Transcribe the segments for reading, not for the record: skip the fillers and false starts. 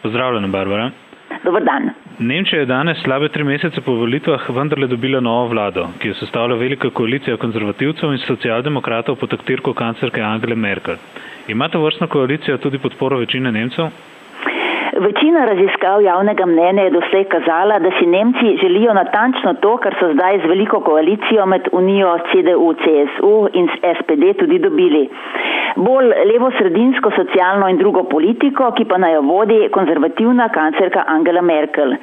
Pozdravljena, Barbara. Dobar dan. Nemčija je danes slabe 3 mesece po volitvah vendarle dobila novo vlado, ki jo sestavlja velika koalicija konzervativcev in socialdemokratov pod taktirko kanclerke Angele Merkel. Ima tovrstna koalicija tudi podporo večine Nemcev? Večina raziskav javnega mnenja je doslej kazala, da si Nemci želijo natančno to, kar so zdaj z veliko koalicijo med Unijo, CDU, CSU in SPD tudi dobili. Bolj levo-sredinsko socialno in drugo politiko, ki pa naj jo vodi konzervativna kanclerka Angela Merkel.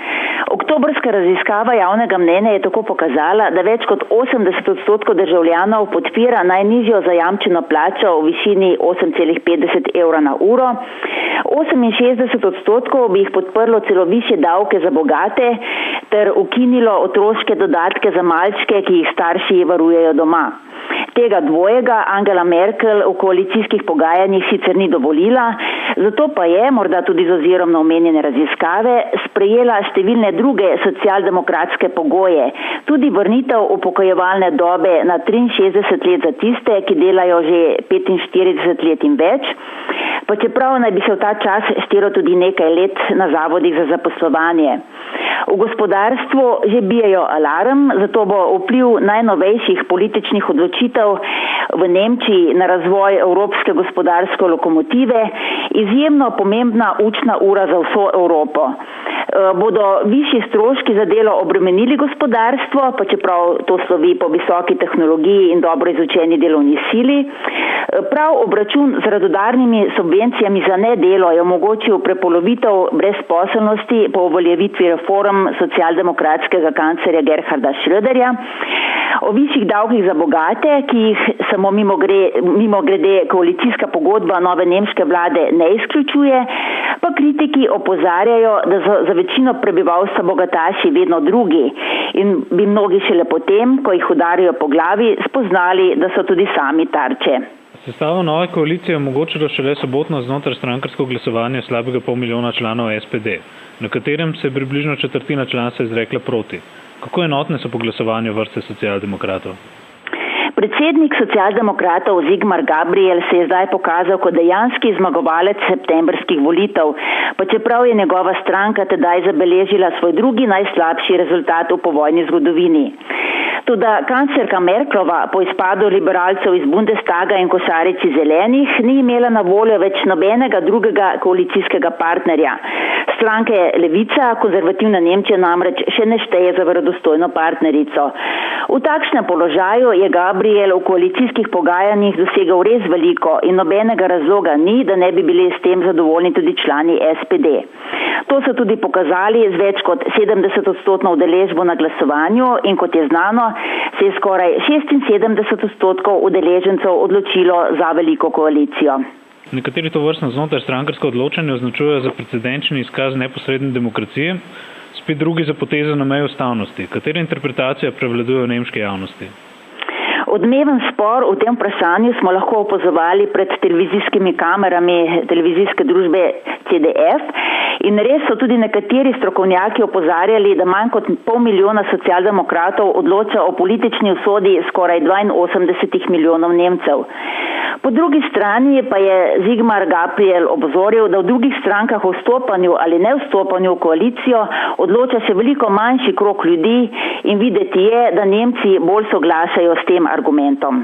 Oktobrska raziskava javnega mnenja je tako pokazala, da več kot 80% državljanov podpira najnižjo zajamčeno plačo v višini 8,50 evra na uro, 68% bi jih podprlo celo višje davke za bogate ter ukinilo otroške dodatke za malčke, ki jih starši varujejo doma. Tega dvojega Angela Merkel v koalicijskih pogajanjih sicer ni dovolila, zato pa je, morda tudi z ozirom na omenjene raziskave, sprejela številne druge socialdemokratske pogoje, tudi vrnitev upokojevalne dobe na 63 let za tiste, ki delajo že 45 let in več, pa čeprav naj bi se v ta čas štelo tudi nekaj let na zavodih za zaposlovanje. V gospodarstvu že bijejo alarm, zato bo vpliv najnovejših političnih odločitev v Nemčiji na razvoj evropske gospodarske lokomotive izjemno pomembna učna ura za vso Evropo. Bodo višji stroški za delo obremenili gospodarstvo, pa čeprav to slovi po visoki tehnologiji in dobro izučeni delovni sili. Prav obračun z radodarnimi subvencijami za nedelo je omogočil prepolovitev brezposelnosti po uveljavitvi reform socialdemokratskega kanclerja Gerharda Schröderja. O višjih davkih za bogate, ki jih samo mimogrede koalicijska pogodba nove nemške vlade ne izključuje, pa kritiki opozarjajo, da so za večino prebivalstva bogataši vedno drugi in bi mnogi šele potem, ko jih udarijo po glavi, spoznali, da so tudi sami tarče. Sestavo nove koalicije je omogočilo šele sobotno znotrajstrankarsko glasovanje slabega pol milijona članov SPD, na katerem se je približno četrtina članstva izrekla proti. Kako enotne so po glasovanju vrste socialdemokratov? Predsednik socialdemokratov Sigmar Gabriel se je zdaj pokazal kot dejanski zmagovalec septembrskih volitev, pa čeprav je njegova stranka tedaj zabeležila svoj drugi najslabši rezultat v povojni zgodovini. Toda kanclerka Merklova po izpadu liberalcev iz Bundestaga in košarici zelenih ni imela na voljo več nobenega drugega koalicijskega partnerja. Stranke Levica, konzervativna Nemčija namreč še ne šteje za verodostojno partnerico. V takšnem položaju je Gabriel v koalicijskih pogajanjih dosegel res veliko in nobenega razloga ni, da ne bi bili s tem zadovoljni tudi člani SPD. To so tudi pokazali z več kot 70% udeležbo na glasovanju in kot je znano, se je skoraj 76% udeležencev odločilo za veliko koalicijo. Nekateri to vrstno znotrajstrankarsko odločanje označujejo za precedenčni izkaz neposredne demokracije, spet drugi za potezo na meji ustavnosti. Katera interpretacija prevladuje v nemški javnosti? Odmeven spor v tem vprašanju smo lahko opazovali pred televizijskimi kamerami televizijske družbe CDF in res so tudi nekateri strokovnjaki opozarjali, da manj kot pol milijona socialdemokratov odloča o politični usodi skoraj 82 milijonov Nemcev. Po drugi strani pa je Sigmar Gabriel obzoril, da v drugih strankah o vstopanju ali ne vstopanju v koalicijo odloča še veliko manjši krog ljudi in videti je, da Nemci bolj soglašajo s tem argumentom.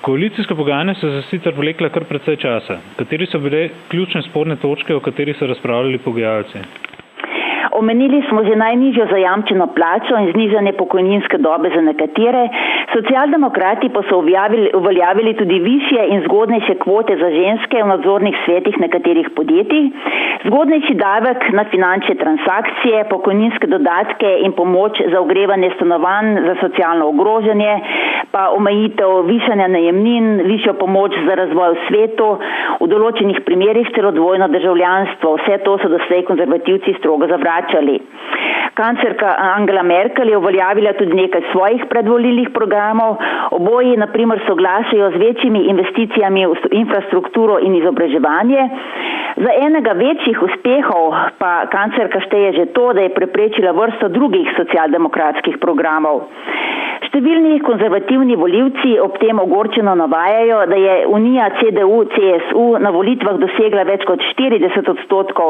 Koalicijska pogajanja so se sicer vlekla kar precej časa. Kateri so bile ključne sporne točke, o katerih so razpravljali pogajalci? Omenili smo že najnižjo zajamčeno plačo in znižanje pokojninske dobe za nekatere. Socialdemokrati pa so uveljavili tudi višje in zgodnejše kvote za ženske v nadzornih svetih nekaterih podjetij, zgodnejši davek na finančne transakcije, pokojninske dodatke in pomoč za ogrevanje stanovanj za socialno ogrožanje, pa omejitev višanja najemnin, višjo pomoč za razvoj v svetu, v določenih primerih celo dvojno državljanstvo. Vse to so doslej konzervativci strogo zavračali. Kanclerka Angela Merkel je uveljavila tudi nekaj svojih predvolilnih programov. Oboji, na primer, soglašajo z večjimi investicijami v infrastrukturo in izobraževanje. Za enega večjih uspehov pa kanclerka šteje že to, da je preprečila vrsto drugih socialdemokratskih programov. Številni konzervativni volivci ob tem ogorčeno navajajo, da je Unija CDU-CSU na volitvah dosegla več kot 40%,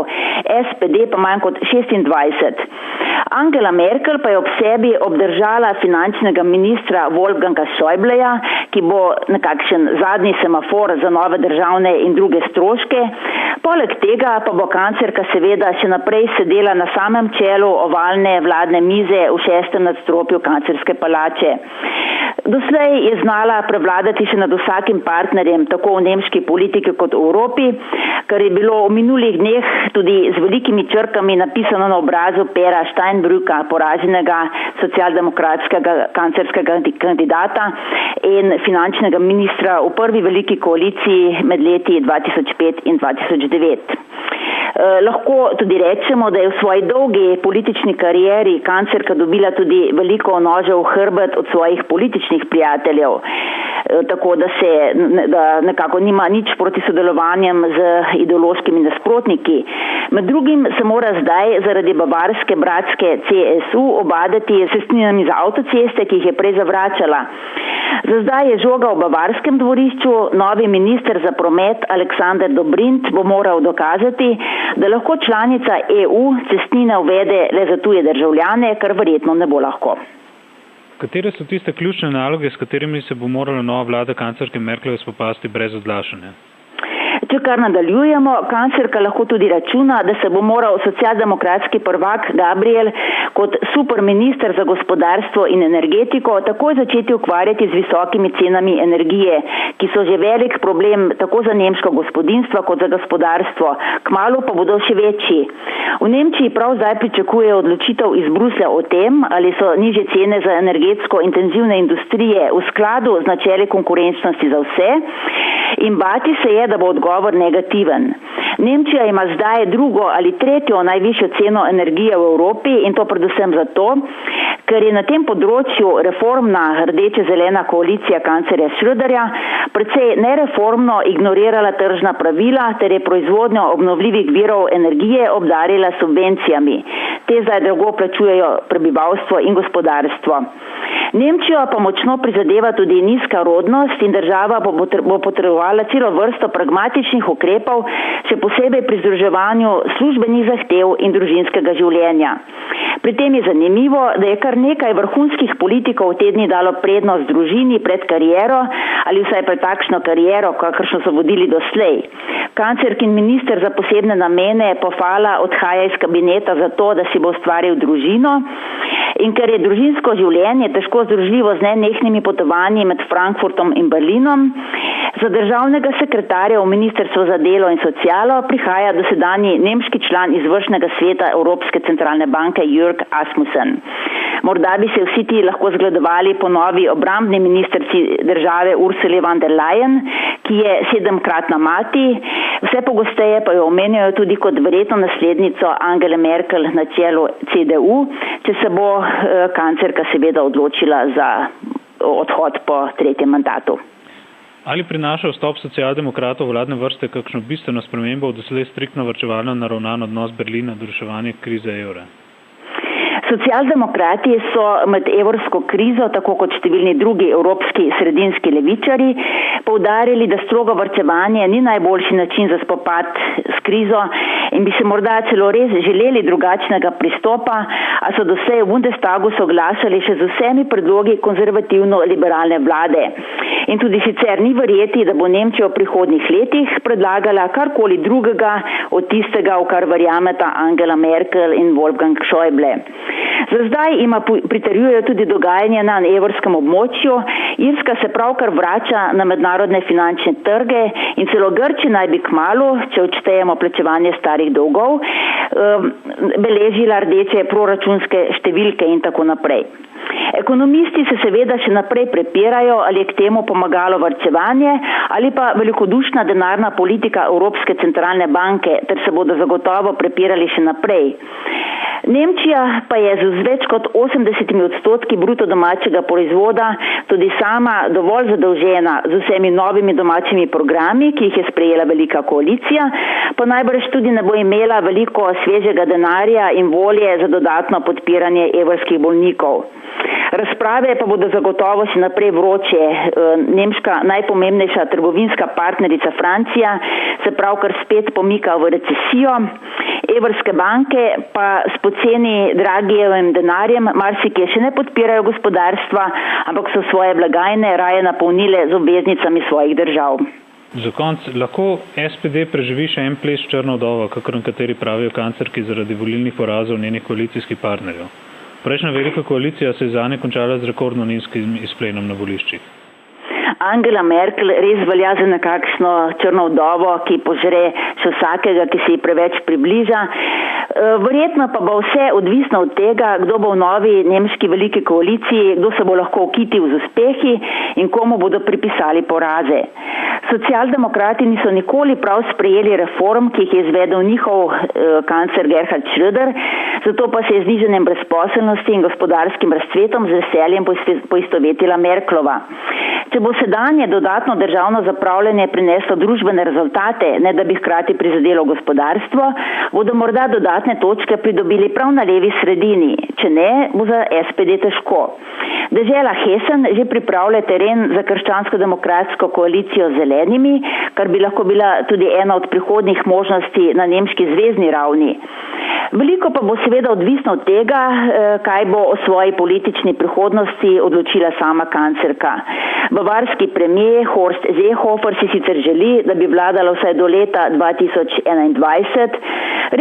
SPD pa manj kot 26%. Angela Merkel pa je ob sebi obdržala finančnega ministra Wolfganga Schäubleja, ki bo nekakšen zadnji semafor za nove državne in druge stroške. Poleg tega pa bo kanclerka seveda še naprej sedela na samem čelu ovalne vladne mize v 6. nadstropju kanclerske palače. Doslej je znala prevladati še nad vsakim partnerjem, tako v nemški politiki kot v Evropi, kar je bilo v minulih dneh tudi z velikimi črkami napisano na obrazu Pera Steinbrücka, poraženega socialdemokratskega kanclerskega kandidata in finančnega ministra v prvi veliki koaliciji med leti 2005 in 2009. Lahko tudi rečemo, da je v svoji dolgi politični karieri kanclerka dobila tudi veliko nožev v hrbet od svojih političnih prijateljev, tako da nekako nima nič proti sodelovanjem z ideološkimi nasprotniki. Med drugim se mora zdaj zaradi bavarske bratske CSU obadati s cestninami za avtoceste, ki jih je prej zavračala. Za zdaj je žoga v bavarskem dvorišču, novi minister za promet Aleksander Dobrindt bo moral dokazati, da lahko članica EU cestnine uvede le za tuje državljane, kar verjetno ne bo lahko. Katere so tiste ključne naloge, s katerimi se bo morala nova vlada kanclerke Merklove spopasti brez odlašanja? Če kar nadaljujemo, kanclerka lahko tudi računa, da se bo moral socialdemokratski prvak Gabriel kot superminister za gospodarstvo in energetiko takoj začeti ukvarjati z visokimi cenami energije, ki so že velik problem tako za nemško gospodinjstvo kot za gospodarstvo. Kmalu pa bodo še večji. V Nemčiji prav zdaj pričakujejo odločitev iz Bruslja o tem, ali so nižje cene za energetsko intenzivne industrije v skladu z načeli konkurenčnosti za vse, in bati se je, da bo odgovor negativen. Nemčija ima zdaj drugo ali tretjo najvišjo ceno energije v Evropi in to predvsem zato, ker je na tem področju reformna rdeče-zelena koalicija kanclerja Schröderja precej nereformno ignorirala tržna pravila ter je proizvodnjo obnovljivih virov energije obdarila subvencijami. Te zdaj drago plačujejo prebivalstvo in gospodarstvo. Nemčijo pa močno prizadeva tudi nizka rodnost in država bo potrebovala celo vrsto pragmatičnih ukrepov, še posebej pri združevanju službenih zahtev in družinskega življenja. Pri tem je zanimivo, da je kar nekaj vrhunskih politikov te dni dalo prednost družini pred kariero ali vsaj pred takšno kariero, kakršno so vodili doslej. Kanclerkin minister za posebne namene Pofalla odhaja iz kabineta zato, da si bo ustvaril družino, in ker je družinsko življenje težko združljivo z nenehnimi potovanji med Frankfurtom in Berlinom, za državnega sekretarja v Ministrstvo za delo in socialo prihaja dosedanji nemški član izvršnega sveta Evropske centralne banke Jörg Asmussen. Morda bi se vsi ti lahko zgledovali po novi obrambni ministrici države Ursuli von der Leyen, ki je 7-kratna mati, vse pogosteje pa jo omenjajo tudi kot verjetno naslednico Angele Merkel na čelu CDU, če se bo kanclerka seveda odločila za odhod po 3. mandatu. Ali prinaša vstop socialdemokratov v vladne vrste kakšno bistveno spremembo v doslej striktno varčevalno naravnan odnos Berlina do reševanja krize evra? Socialdemokrati so med evrsko krizo, tako kot številni drugi evropski sredinski levičari, poudarili, da strogo varčevanje ni najboljši način za spopad s krizo in bi se morda celo res želeli drugačnega pristopa, a so doslej v Bundestagu soglašali še z vsemi predlogi konzervativno-liberalne vlade. In tudi sicer ni verjeti, da bo Nemčija v prihodnjih letih predlagala karkoli drugega od tistega, v kar verjameta Angela Merkel in Wolfgang Schäuble. Za zdaj ima pritrjujejo tudi dogajanje na evrskem območju. Irska se pravkar vrača na mednarodne finančne trge in celo Grčija naj bi kmalu, če odštejemo plačevanje starih dolgov, beležila rdeče proračunske številke in tako naprej. Ekonomisti se seveda še naprej prepirajo, ali je k temu pomagalo varčevanje ali pa velikodušna denarna politika Evropske centralne banke, ter se bodo zagotovo prepirali še naprej. Nemčija pa je z več kot 80% bruto domačega proizvoda tudi sama dovolj zadolžena z vsemi novimi domačimi programi, ki jih je sprejela velika koalicija, pa najbrž tudi ne bo imela veliko svežega denarja in volje za dodatno podpiranje evrskih bolnikov. Razprave pa bodo zagotovo še naprej vroče. Nemška najpomembnejša trgovinska partnerica Francija se pravkar spet pomika v recesijo. Evrske banke pa s poceni Dragijevim denarjem marsikje še ne podpirajo gospodarstva, ampak so svoje blagajne raje napolnile z obveznicami svojih držav. Za konec, lahko SPD preživi še en ples črno vdovo, kakor nekateri pravijo kanclerki zaradi volilnih porazov njenih koalicijskih partnerjev. Prejšnja velika koalicija se je zanje končala z rekordno nizkim izplenom na voliščih. Angela Merkel res velja za nekakšno črno vdovo, ki požre še vsakega, ki se ji preveč približa. Verjetno pa bo vse odvisno od tega, kdo bo v novi nemški veliki koaliciji, kdo se bo lahko okitil z uspehi in komu bodo pripisali poraze. Socialdemokrati niso nikoli prav sprejeli reform, ki jih je izvedel njihov kancler Gerhard Schröder, zato pa se je z znižanjem brezposelnosti in gospodarskim razcvetom z veseljem poistovetila Merklova. Če bo sedanje dodatno državno zapravljanje prineslo družbene rezultate, ne da bi hkrati prizadelo gospodarstvo, bodo morda dodatne točke pridobili prav na levi sredini. Če ne, bo za SPD težko. Dežela Hessen že pripravlja teren za krščansko-demokratsko koalicijo z zelenimi, kar bi lahko bila tudi ena od prihodnjih možnosti na nemški zvezni ravni. Veliko pa bo seveda odvisno od tega, kaj bo o svoji politični prihodnosti odločila sama kanclerka. Bavarski premijer Horst Seehofer si sicer želi, da bi vladala vsaj do leta 2021,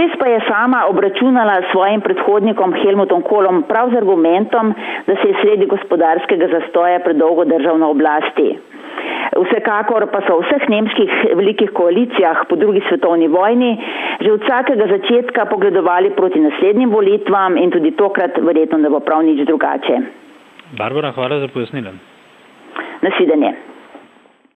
res pa je sama obračunala s svojim predhodnikom Helmutom Kohlom prav z argumentom, da se je sredi gospodarskega zastoja predolgo držal na oblasti. Vsekakor pa so v vseh nemških velikih koalicijah po drugi svetovni vojni že od vsakega začetka pogledovali proti naslednjim volitvam in tudi tokrat verjetno ne bo prav nič drugače. Barbara, hvala za pojasnila. Nasvidenje.